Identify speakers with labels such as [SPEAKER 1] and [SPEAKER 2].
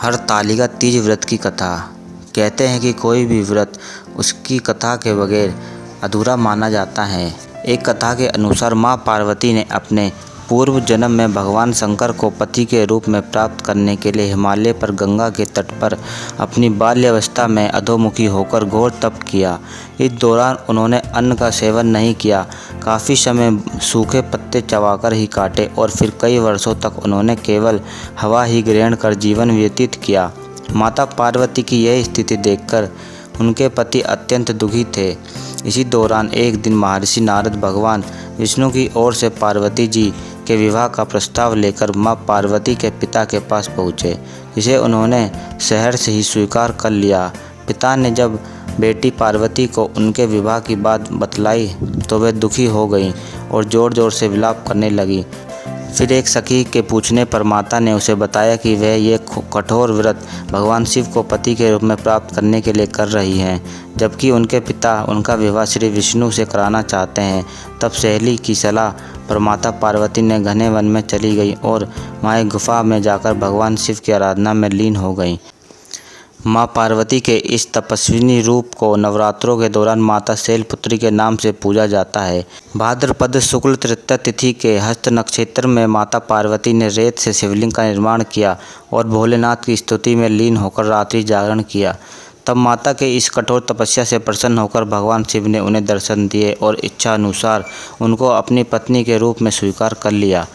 [SPEAKER 1] हरतालिका तीज व्रत की कथा। कहते हैं कि कोई भी व्रत उसकी कथा के बगैर अधूरा माना जाता है। एक कथा के अनुसार माँ पार्वती ने अपने पूर्व जन्म में भगवान शंकर को पति के रूप में प्राप्त करने के लिए हिमालय पर गंगा के तट पर अपनी बाल्यावस्था में अधोमुखी होकर घोर तप किया। इस दौरान उन्होंने अन्न का सेवन नहीं किया, काफ़ी समय सूखे पत्ते चबाकर ही काटे और फिर कई वर्षों तक उन्होंने केवल हवा ही ग्रहण कर जीवन व्यतीत किया। माता पार्वती की यह स्थिति देखकर उनके पति अत्यंत दुखी थे। इसी दौरान एक दिन महर्षि नारद भगवान विष्णु की ओर से पार्वती जी के विवाह का प्रस्ताव लेकर मां पार्वती के पिता के पास पहुँचे, जिसे उन्होंने शहर से ही स्वीकार कर लिया। पिता ने जब बेटी पार्वती को उनके विवाह की बात बतलाई तो वे दुखी हो गईं और ज़ोर ज़ोर से विलाप करने लगी। फिर एक सखी के पूछने पर माता ने उसे बताया कि वह ये कठोर व्रत भगवान शिव को पति के रूप में प्राप्त करने के लिए कर रही हैं, जबकि उनके पिता उनका विवाह श्री विष्णु से कराना चाहते हैं। तब सहेली की सलाह पर माता पार्वती ने घने वन में चली गई और वहाँ एक गुफा में जाकर भगवान शिव की आराधना में लीन हो गई। माँ पार्वती के इस तपस्विनी रूप को नवरात्रों के दौरान माता शैलपुत्री के नाम से पूजा जाता है। भाद्रपद शुक्ल तृतीया तिथि के हस्त नक्षत्र में माता पार्वती ने रेत से शिवलिंग का निर्माण किया और भोलेनाथ की स्तुति में लीन होकर रात्रि जागरण किया। तब माता के इस कठोर तपस्या से प्रसन्न होकर भगवान शिव ने उन्हें दर्शन दिए और इच्छा अनुसार उनको अपनी पत्नी के रूप में स्वीकार कर लिया।